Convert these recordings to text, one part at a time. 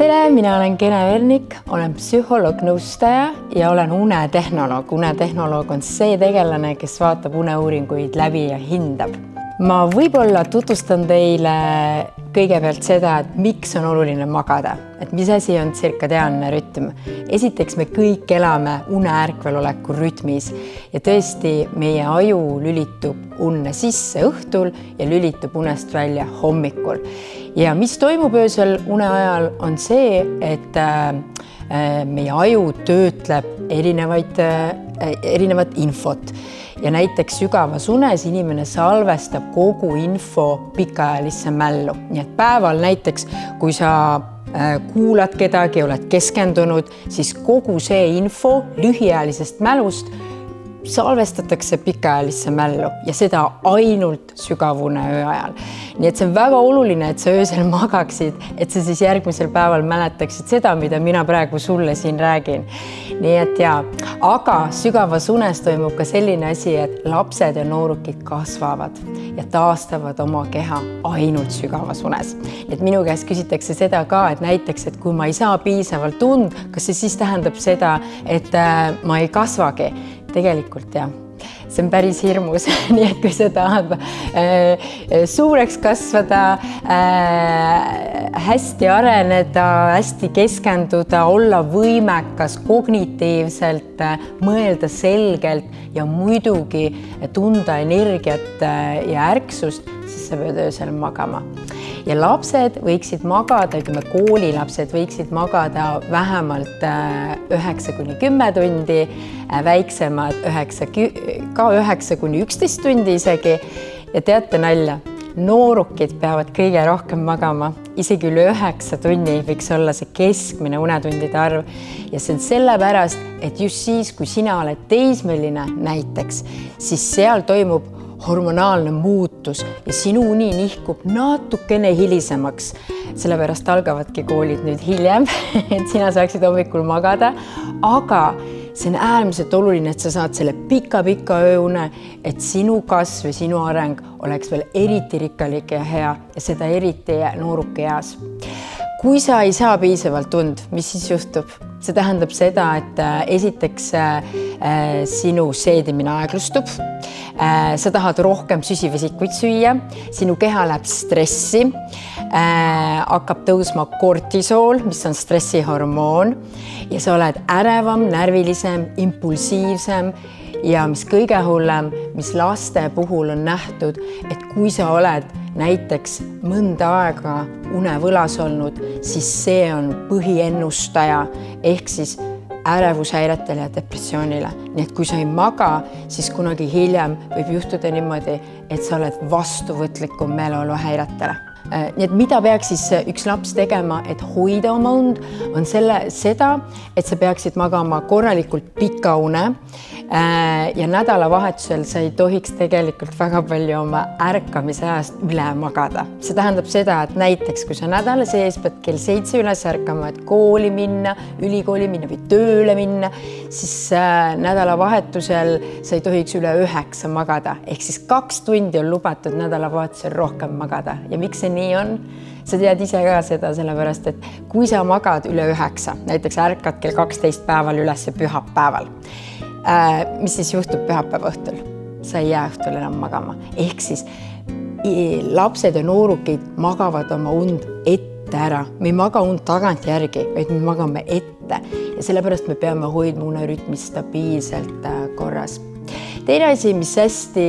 Tere, mina olen Kene Vernik, olen psühholoog-nõustaja ja olen unetehnoloog. Unetehnoloog on see tegelane, kes vaatab uneuuringuid läbi ja hindab. Ma võib-olla tutvustan teile kõigepealt seda, et miks on oluline magada, et mis asi on tsirkadiaanne rütm. Esiteks me kõik elame une-ärkveloleku rütmis ja tõesti meie aju lülitub unne sisse õhtul ja lülitub unest välja hommikul. Ja mis toimub öösel une ajal on see, et meie aju töötleb erinevat infot. Ja näiteks sügavas unes inimene salvestab kogu info pikaajalisse mällu. Nii et päeval näiteks, kui sa kuulad kedagi, oled keskendunud, siis kogu see info lühiajalisest mälust salvestatakse pikaajalisse mällu ja seda ainult sügavune öö ajal. Nii et see on väga oluline, et sa öösel magaksid, et sa siis järgmisel päeval mäletaksid seda, mida mina praegu sulle siin räägin. Nii et aga sügavas unes toimub ka selline asi, et lapsed ja noorukid kasvavad ja taastavad oma keha ainult sügavas unes. Et minu käest küsitakse seda ka, et näiteks, et kui ma ei saa piisavalt und, kas see siis tähendab seda, et ma ei kasvagi? Tegelikult see on päris hirmus, nii et kui sa tahad suureks kasvada, hästi areneda, hästi keskenduda, olla võimekas kognitiivselt, mõelda selgelt ja muidugi tunda energiat ja ärksust, siis sa pead öösel magama. Ja lapsed võiksid magada, ütleme koolilapsed võiksid magada vähemalt 9–10 tundi, väiksemad 9–11 tundi isegi. Ja teate nalja, noorukid peavad kõige rohkem magama, isegi üle 9 tunni võiks olla see keskmine unetundide arv. Ja see on sellepärast, et just siis, kui sina oled teismeline näiteks, siis seal toimub hormonaalne muutus ja sinu uni nihkub natukene hilisemaks. Sellepärast algavadki koolid nüüd hiljem, et sina saaksid hommikul magada, aga see on äärmiselt oluline, et sa saad selle pika ööune, et sinu kasv ja sinu areng oleks veel eriti rikkalik ja hea ja seda eriti nooruke eas. Kui sa ei saa piisavalt und, mis siis juhtub? See tähendab seda, et esiteks sinu seedimine aeglustub, sa tahad rohkem süsivesikuid süüa, sinu keha läheb stressi, hakkab tõusma kortisool, mis on stressihormoon ja sa oled ärevam, närvilisem, impulsiivsem ja mis kõige hullem, mis laste puhul on nähtud, et kui sa oled näiteks mõnda aega unevõlas olnud, siis see on põhiennustaja ehk siis ärevushäiretele ja depressioonile. Nii et kui sa ei maga, siis kunagi hiljem võib juhtuda niimoodi, et sa oled vastuvõtlikum meeleoluhäiretele. Nii et mida peaks siis üks laps tegema, et hoida oma und, on seda, et sa peaksid magama korralikult pika une ja nädalavahetusel sa ei tohiks tegelikult väga palju oma ärkamise ajast üle magada. See tähendab seda, et näiteks kui sa nädala sees pead kell 7 üles ärkama, et kooli minna, ülikooli minna või tööle minna, siis nädalavahetusel sa ei tohiks üle 9 magada. Ehk siis 2 tundi on lubatud nädalavahetusel rohkem magada. Ja miks see nii on? Sa tead ise ka seda, sellepärast, et kui sa magad üle 9, näiteks ärkad kell 12 päeval üles pühapäeval, mis siis juhtub pühapäeva õhtul? Sa ei jää õhtul enam magama. Ehk siis lapsed ja noorukid magavad oma und ette ära. Me ei maga und tagant järgi, vaid me magame ette. Ja sellepärast me peame hoidma unerütmi stabiilselt korras. Teine asi, mis hästi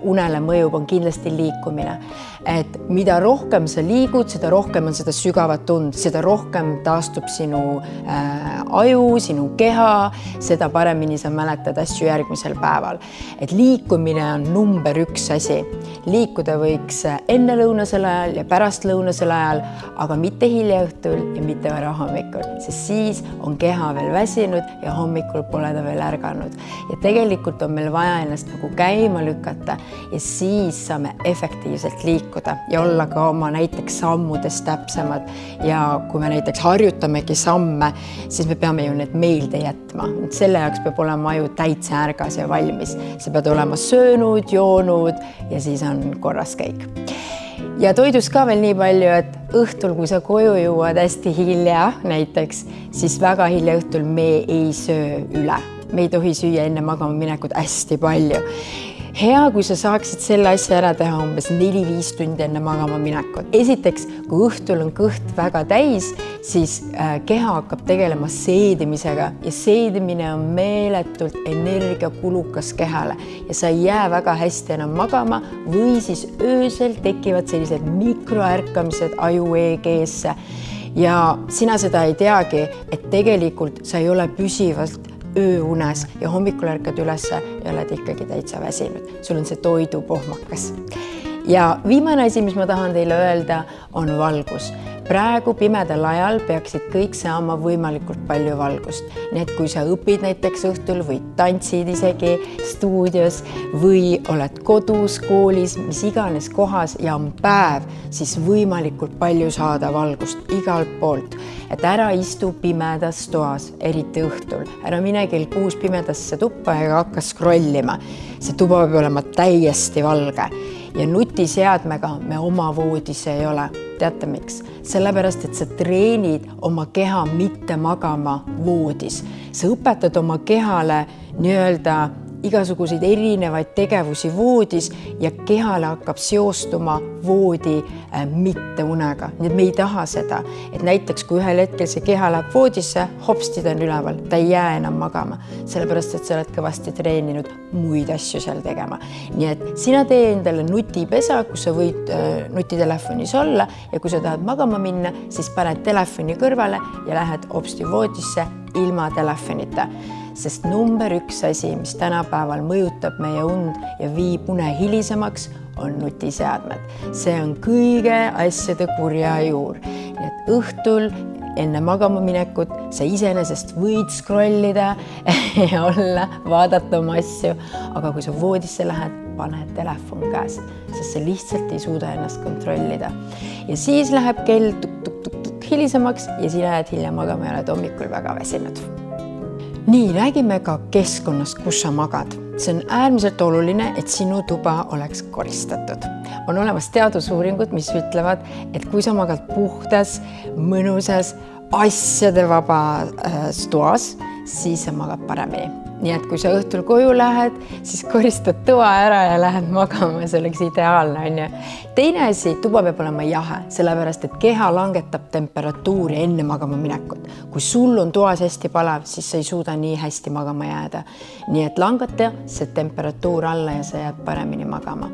unele mõjub, on kindlasti liikumine. Et mida rohkem sa liigud, seda rohkem on seda sügavat und, seda rohkem taastub sinu aju, sinu keha, seda paremini sa mäletad asju järgmisel päeval. Et liikumine on number 1 asi. Liikuda võiks enne lõunasel ajal ja pärast lõunasel ajal, aga mitte hilja õhtul ja mitte vara hommikul, sest siis on keha veel väsinud ja hommikul pole ta veel ärganud. Ja tegelikult on meil vaja ennast nagu käima lükata ja siis saame efektiivselt liikuda ja olla ka oma näiteks sammudes täpsemad. Ja kui me näiteks harjutamegi samme, siis me peame ju need meelde jätma. Selle jaoks peab olema aju täitsa ärgas ja valmis. Sa pead olema söönud, joonud ja siis on korras kõik. ja toidust ka veel nii palju, et õhtul, kui sa koju jõuad hästi hilja näiteks, siis väga hilja õhtul me ei söö üle. Me ei tohi süüa enne magama minekut hästi palju. Hea, kui sa saaksid selle asja ära teha umbes 4-5 tundi enne magama minekut. Esiteks, kui õhtul on kõht väga täis, siis keha hakkab tegelema seedimisega ja seedimine on meeletult energiakulukas kehale ja sa ei jää väga hästi enam magama või siis öösel tekivad sellised mikroärkamised aju EEG-sse ja sina seda ei teagi, et tegelikult sa ei ole püsivalt ööunes ja hommikul ärkad ülesse ja oled ikkagi täitsa väsinud. Sul on see toidupohmakas. Ja viimane asi, mis ma tahan teile öelda, on valgus. Praegu pimedal ajal peaksid kõik saama võimalikult palju valgust. Nii et kui sa õpid näiteks õhtul või tantsid isegi stuudios või oled kodus, koolis, mis iganes kohas ja on päev, siis võimalikult palju saada valgust igalt poolt. Et ära istu pimedas toas, eriti õhtul. Ära mine kell 6 pimedasse tuppa ja hakka scrollima. See tuba peab olema täiesti valge. Ja nutiseadmega me oma voodis ei ole. Teate miks? Sellepärast, et sa treenid oma keha mitte magama voodis. Sa õpetad oma kehale nii-öelda igasuguseid erinevaid tegevusi voodis ja kehale hakkab seostuma voodi mitte unega. Nii et me ei taha seda, et näiteks kui ühel hetkel see keha läheb voodisse, hopsti ta on üleval, ta ei jää enam magama, sellepärast, et sa oled kõvasti treeninud muid asju seal tegema. Nii et sina tee endale nutipesa, kus sa võid nutitelefonis olla ja kui sa tahad magama minna, siis paned telefoni kõrvale ja lähed hopsti voodisse ilma telefonita. Sest number 1 asi, mis tänapäeval mõjutab meie und ja viib une hilisemaks, on nutiseadmed. See on kõige asjade kurja juur. Nii et õhtul enne magama minekut sa iseenesest võid scrollida ja olla, vaadata oma asju, aga kui sa voodisse lähed, pane telefon käest, sest sa lihtsalt ei suuda ennast kontrollida. Ja siis läheb kell tuk-tuk-tuk hilisemaks ja sina jääd hilja magama ja oled hommikul väga väsinud. Nii, räägime ka keskkonnast, kus sa magad. See on äärmiselt oluline, et sinu tuba oleks koristatud. On olemas teadusuuringud, mis ütlevad, et kui sa magad puhtas, mõnusas, asjade vabas toas, siis sa magad paremini. Nii et kui sa õhtul koju lähed, siis koristad toa ära ja lähed magama, see oleks ideaalne, on ju. Teine asi, tuba peab olema jahe, sellepärast, et keha langetab temperatuuri enne magama minekut. Kui sul on toas hästi palav, siis sa ei suuda nii hästi magama jääda. Nii et langata see temperatuur alla ja sa jääd paremini magama.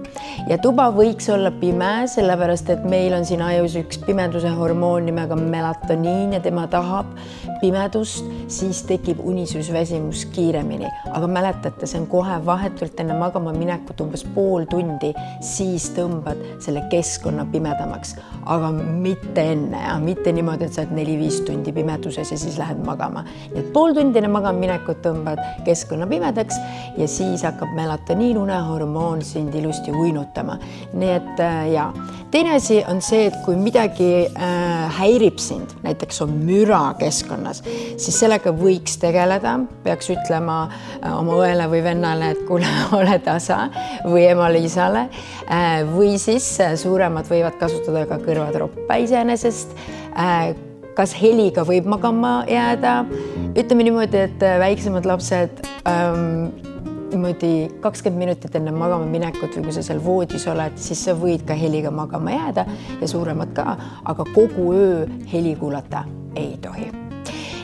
Ja tuba võiks olla pime, sellepärast, et meil on siin ajus üks pimeduse hormoon nimega melatoniin ja tema tahab pimedust, siis tekib unisusväsimus kiiremini. Aga mäletate, see on kohe vahetult enne magama minekut umbes pool tundi, siis tõmbad selle keskkonna pimedamaks, aga mitte enne ja mitte niimoodi, et sa oled 4-5 tundi pimeduses ja siis lähed magama. Nii et pool tundi enne magama minekut tõmbad keskkonna pimedaks ja siis hakkab melatoniin unehormoon sind ilusti uinutama. Nii et ja. Teine asi on see, et kui midagi häirib sind, näiteks on müra keskkonnas, siis sellega võiks tegeleda, peaks ütlema oma õele või vennale, et kuule, ole tasa või emale-isale või siis suuremad võivad kasutada ka kõrvatroppa iseenesest. Kas heliga võib magama jääda? Ütleme niimoodi, et väiksemad lapsed niimoodi 20 minutit enne magama minekut või kui sa seal voodis oled, siis sa võid ka heliga magama jääda ja suuremad ka, aga kogu öö heli kuulata ei tohi.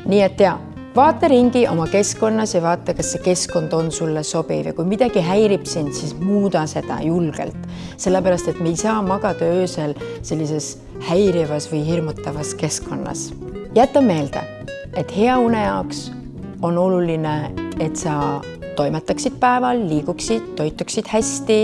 Nii et ja, vaata ringi oma keskkonnas ja vaata, kas see keskkond on sulle sobiv ja kui midagi häirib sind, siis muuda seda julgelt. Sellepärast, et me ei saa magada öösel sellises häirivas või hirmutavas keskkonnas. Jäta meelde, et hea une jaoks on oluline, et sa toimetaksid päeval, liiguksid, toituksid hästi,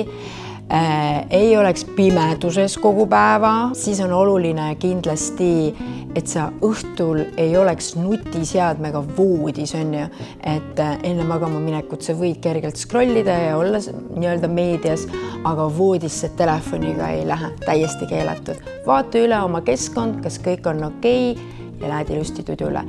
ei oleks pimeduses kogu päeva, siis on oluline kindlasti, et sa õhtul ei oleks nutiseadmega voodis, on ju, et enne magama minekut sa võid kergelt scrollida ja olla nii-öelda meedias, aga voodisse telefoniga ei lähe, täiesti keelatud. Vaata üle oma keskkond, kas kõik on okei ja lähed ilusti tudule.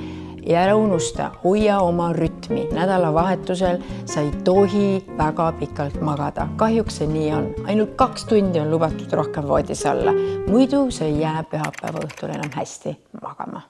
ja ära unusta, hoia oma rütmi. Nädalavahetusel sa ei tohi väga pikalt magada. Kahjuks see nii on. Ainult 2 tundi on lubatud rohkem voodis olla. Muidu sa ei jää pühapäeva õhtul enam hästi magama.